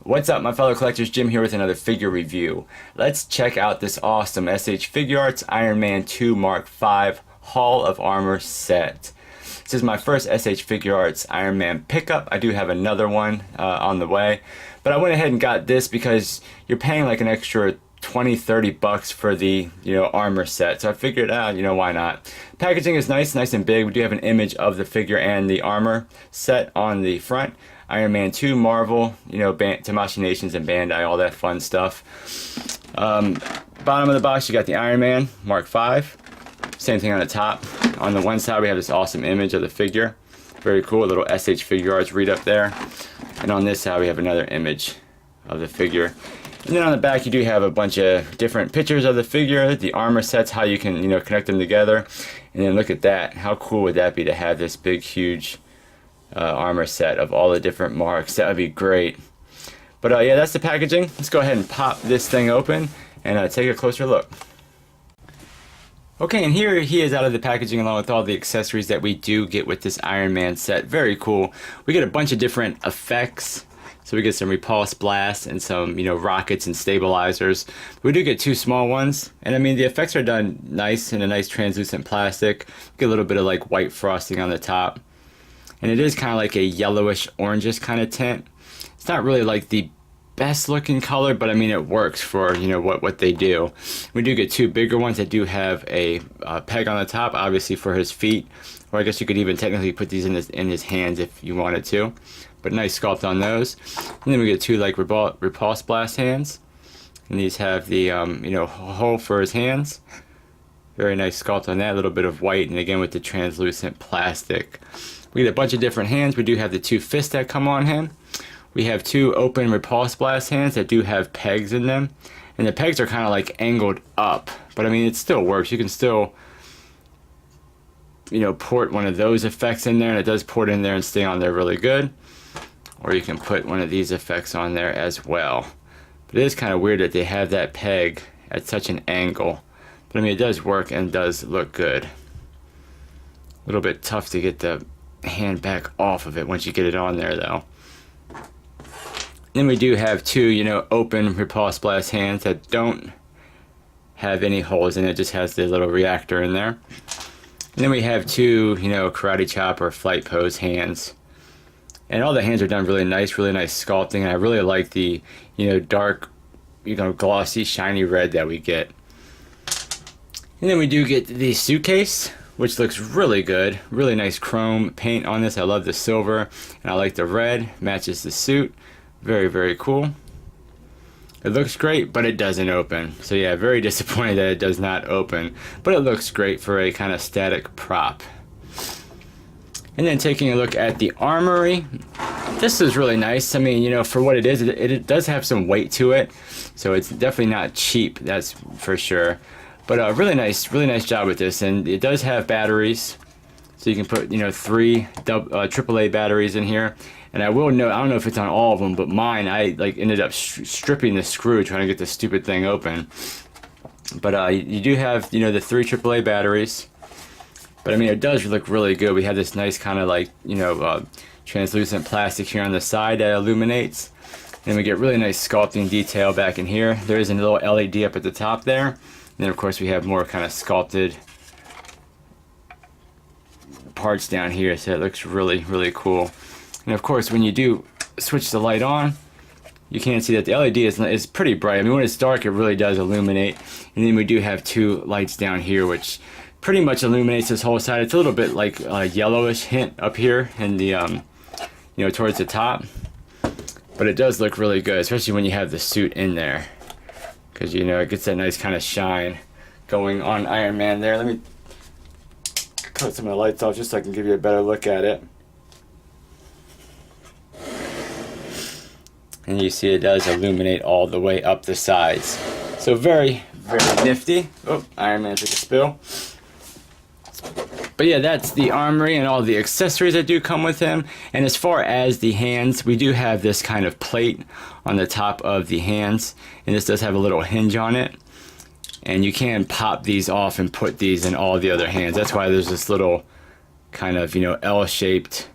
What's up, my fellow collectors? Jim here with another figure review. Let's check out this awesome SH Figuarts Ironman2 Mark V Hall of Armor set. This is my first SH Figuarts Ironman pickup. I do have another one on the way, but I went ahead and got this because you're paying like an extra 20-30 bucks for the armor set, so I figured out why not. Packaging is nice and big. We do have an image of the figure and the armor set on the front. Ironman 2, Marvel, Tamashii Nations and Bandai, all that fun stuff. Bottom of the box, you got the Ironman Mark V. Same thing on the top. On the one side, we have this awesome image of the figure. Very cool, a little SH Figuarts read up there. And on this side, we have another image of the figure. And then on the back, you do have a bunch of different pictures of the figure, the armor sets, how you can, connect them together. And then look at that. How cool would that be to have this big, huge armor set of all the different marks? That would be great. But yeah, that's the packaging. Let's go ahead and pop this thing open and take a closer look. Okay, and here he is out of the packaging along with all the accessories that we do get with this Iron Man set. Very cool. We get a bunch of different effects. So we get some Repulse blasts and some, rockets and stabilizers. We do get two small ones. And I mean, the effects are done nice in a nice translucent plastic. Get a little bit of like white frosting on the top. And it is kind of like a yellowish orangish kind of tint. It's not really like the best looking color, but I mean it works for what they do. We do get two bigger ones that do have a peg on the top, obviously for his feet, or I guess you could even technically put these in his hands if you wanted to. But nice sculpt on those. And then we get two like Repulse blast hands, and these have the hole for his hands. Very nice sculpt on that. A little bit of white, and again with the translucent plastic. We get a bunch of different hands. We do have the two fists that come on him. We have two open Repulse blast hands that do have pegs in them. And the pegs are kind of like angled up. But I mean, it still works. You can still, port one of those effects in there. And it does port in there and stay on there really good. Or you can put one of these effects on there as well. But it is kind of weird that they have that peg at such an angle. But I mean, it does work and does look good. A little bit tough to get the hand back off of it once you get it on there though. Then we do have two open Repulse blast hands that don't have any holes in it, just has the little reactor in there. And then we have two karate chop or flight pose hands, and all the hands are done really nice sculpting, and I really like the dark glossy shiny red that we get. And then we do get the suitcase, which looks really good. Really nice chrome paint on this. I love the silver, and I like the red. Matches the suit. Very, very cool. It looks great, but it doesn't open. So yeah, very disappointed that it does not open. But it looks great for a kind of static prop. And then taking a look at the Armory. This is really nice. I mean, for what it is, it does have some weight to it. So it's definitely not cheap, that's for sure. But really nice job with this, and it does have batteries, so you can put three AAA batteries in here. And I will note, I don't know if it's on all of them, but mine I ended up stripping the screw trying to get this stupid thing open. But you do have the three AAA batteries. But I mean, it does look really good. We have this nice kind of translucent plastic here on the side that illuminates. And we get really nice sculpting detail back in here. There is a little LED up at the top there. And then of course we have more kind of sculpted parts down here, so it looks really cool. And of course when you do switch the light on, you can see that the LED is pretty bright. I mean, when it's dark it really does illuminate. And then we do have two lights down here which pretty much illuminates this whole side. It's a little bit like a yellowish hint up here in the towards the top, but it does look really good, especially when you have the suit in there, because it gets that nice kind of shine going on Iron Man there. Let me put some of the lights off just so I can give you a better look at it. And you see it does illuminate all the way up the sides. So very nifty. Oh, Iron Man took a spill. But yeah, that's the Armory and all the accessories that do come with him. And as far as the hands, we do have this kind of plate on the top of the hands. And this does have a little hinge on it. And you can pop these off and put these in all the other hands. That's why there's this little kind of, L-shaped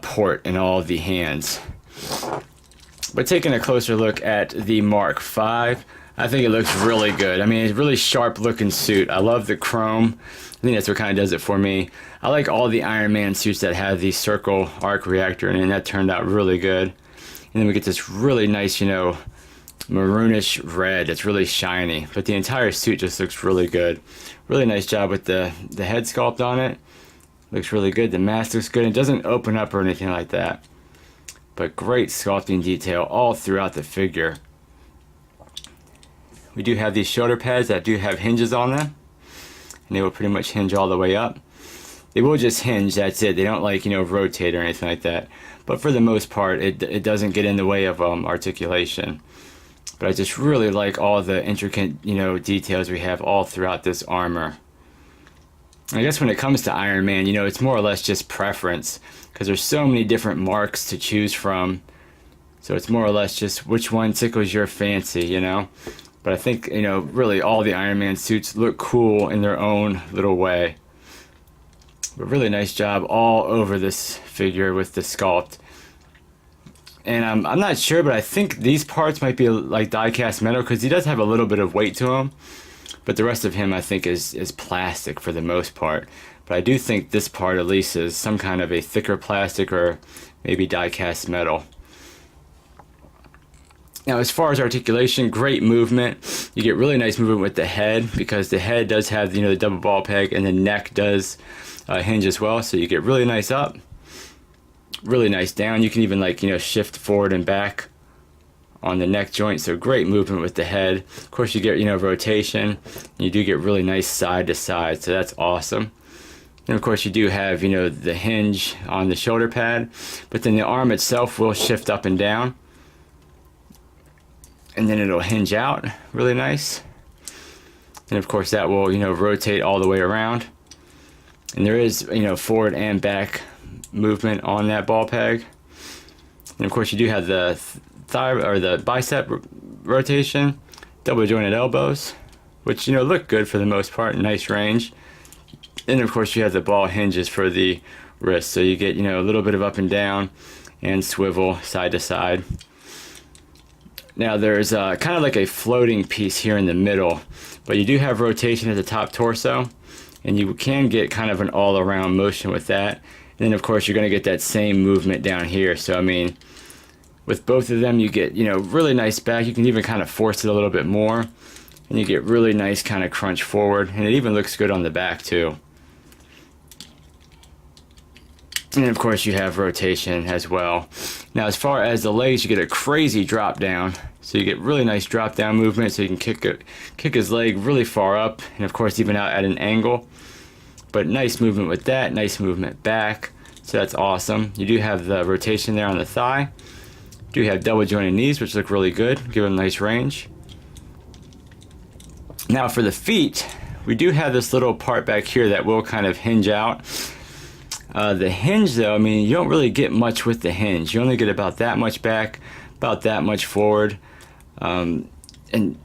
port in all the hands. But taking a closer look at the Mark V, I think it looks really good. I mean, it's a really sharp looking suit. I love the chrome. I think that's what kind of does it for me. I like all the Ironman suits that have the circle arc reactor in it, and that turned out really good. And then we get this really nice, you know, maroonish red. It's really shiny, but the entire suit just looks really good. Really nice job with the head sculpt on it. Looks really good. The mask looks good. It doesn't open up or anything like that. But great sculpting detail all throughout the figure. We do have these shoulder pads that do have hinges on them, and they will pretty much hinge all the way up. They will just hinge, that's it. They don't, like, you know, rotate or anything like that. But for the most part, it doesn't get in the way of articulation. But I just really like all the intricate, you know, details we have all throughout this armor. I guess when it comes to Ironman, you know, it's more or less just preference, because there's so many different marks to choose from. So it's more or less just which one tickles your fancy, you know. But I think, you know, really all the Ironman suits look cool in their own little way. But really nice job all over this figure with the sculpt. And I'm not sure, but I think these parts might be like die-cast metal, because he does have a little bit of weight to him. But the rest of him, I think, is plastic for the most part. But I do think this part at least is some kind of a thicker plastic or maybe die-cast metal. Now, as far as articulation, great movement. You get really nice movement with the head, because the head does have, you know, the double ball peg, and the neck does hinge as well. So you get really nice up, really nice down. You can even, like, you know, shift forward and back on the neck joint. So great movement with the head. Of course, you get, you know, rotation. You do get really nice side to side. So that's awesome. And of course, you do have, you know, the hinge on the shoulder pad, but then the arm itself will shift up and down. And then it'll hinge out really nice. And of course that will, you know, rotate all the way around. And there is, you know, forward and back movement on that ball peg. And of course you do have the thigh or the bicep rotation, double jointed elbows, which, you know, look good for the most part, nice range. And of course you have the ball hinges for the wrist. So you get, you know, a little bit of up and down and swivel side to side. Now there's kind of like a floating piece here in the middle, but you do have rotation at the top torso, and you can get kind of an all-around motion with that. And then of course you're going to get that same movement down here. So I mean, with both of them you get, you know, really nice back. You can even kind of force it a little bit more, and you get really nice kind of crunch forward, and it even looks good on the back too. And of course you have rotation as well. Now as far as the legs, you get a crazy drop down. So you get really nice drop down movement, so you can kick his leg really far up, and of course even out at an angle. But nice movement with that, nice movement back. So that's awesome. You do have the rotation there on the thigh. You do have double jointed knees, which look really good, give them nice range. Now for the feet, we do have this little part back here that will kind of hinge out. The hinge though, I mean, you don't really get much with the hinge. You only get about that much back, about that much forward. And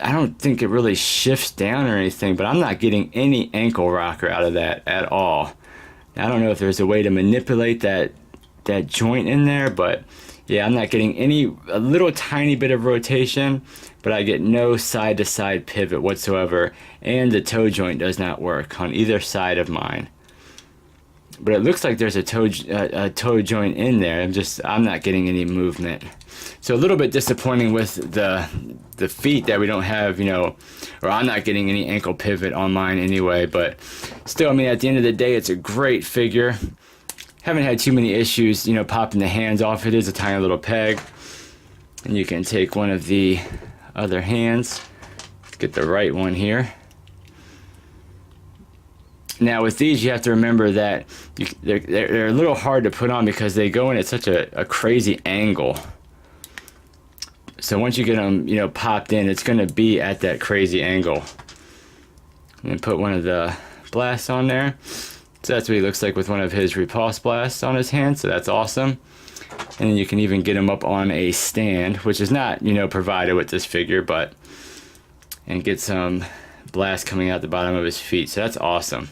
I don't think it really shifts down or anything, but I'm not getting any ankle rocker out of that at all. Now, I don't know if there's a way to manipulate that joint in there, but yeah, I'm not getting a little tiny bit of rotation, but I get no side to side pivot whatsoever. And the toe joint does not work on either side of mine. But it looks like there's a toe joint in there. I'm not getting any movement. So a little bit disappointing with the feet that we don't have, you know, or I'm not getting any ankle pivot on mine anyway. But still, I mean, at the end of the day, it's a great figure. Haven't had too many issues, you know, popping the hands off. It is a tiny little peg. And you can take one of the other hands. Let's get the right one here. Now with these, you have to remember that they're a little hard to put on because they go in at such a crazy angle. So once you get them, you know, popped in, it's going to be at that crazy angle. And then put one of the blasts on there. So that's what he looks like with one of his Repulse blasts on his hand. So that's awesome. And then you can even get him up on a stand, which is not, you know, provided with this figure, but and get some blast coming out the bottom of his feet. So that's awesome.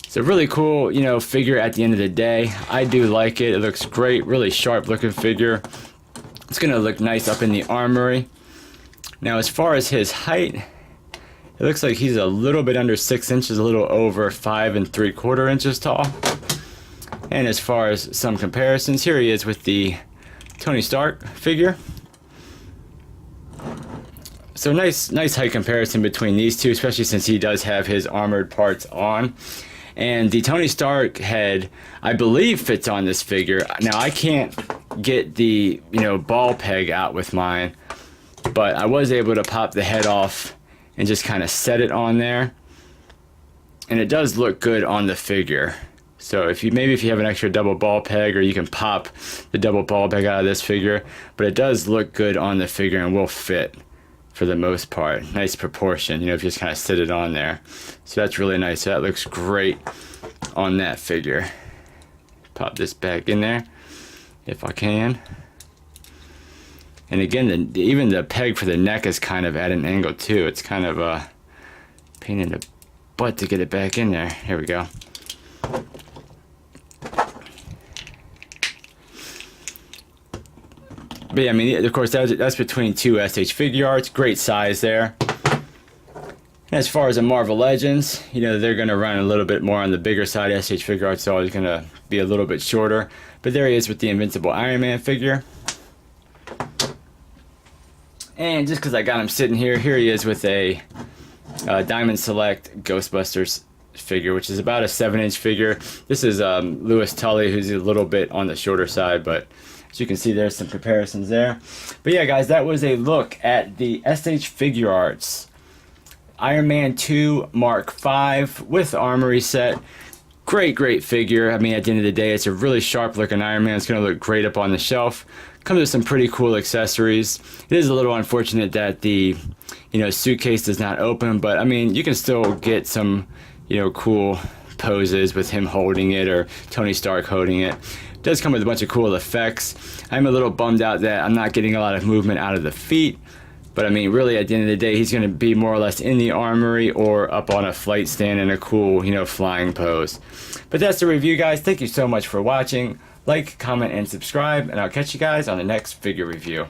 It's a really cool, you know, figure at the end of the day. I do like it. It looks great, really sharp looking figure. It's going to look nice up in the Armory. Now, as far as his height, it looks like he's a little bit under 6 inches, a little over 5 3/4 inches tall. And as far as some comparisons, here he is with the Tony Stark figure. So nice height comparison between these two, especially since he does have his armored parts on. And the Tony Stark head, I believe, fits on this figure. Now, I can't get the, ball peg out with mine, but I was able to pop the head off and just kind of set it on there. And it does look good on the figure. So if you have an extra double ball peg, or you can pop the double ball peg out of this figure, but it does look good on the figure and will fit for the most part. Nice proportion, if you just kind of sit it on there. So that's really nice. So that looks great on that figure. Pop this back in there if I can. And again, even the peg for the neck is kind of at an angle too. It's kind of a pain in the butt to get it back in there. Here we go. But yeah, I mean, of course, that's between two SH Figuarts. Great size there. And as far as the Marvel Legends, they're going to run a little bit more on the bigger side. SH Figuarts is always going to be a little bit shorter. But there he is with the Invincible Iron Man figure. And just because I got him sitting here, here he is with a Diamond Select Ghostbusters figure, which is about a 7-inch figure. This is Louis Tully, who's a little bit on the shorter side, but as you can see, there's some comparisons there. But yeah, guys, that was a look at the SH Figuarts Ironman2 Mark V with Armory set. Great figure. I mean, at the end of the day, it's a really sharp looking Iron Man. It's going to look great up on the shelf. Comes with some pretty cool accessories. It is a little unfortunate that the suitcase does not open, but I mean, you can still get some cool poses with him holding it, or Tony Stark holding it. It does come with a bunch of cool effects. I'm a little bummed out that I'm not getting a lot of movement out of the feet, but I mean, really, at the end of the day, he's going to be more or less in the Armory or up on a flight stand in a cool flying pose. But that's the review, guys. Thank you so much for watching. Like, comment, and subscribe, and I'll catch you guys on the next figure review.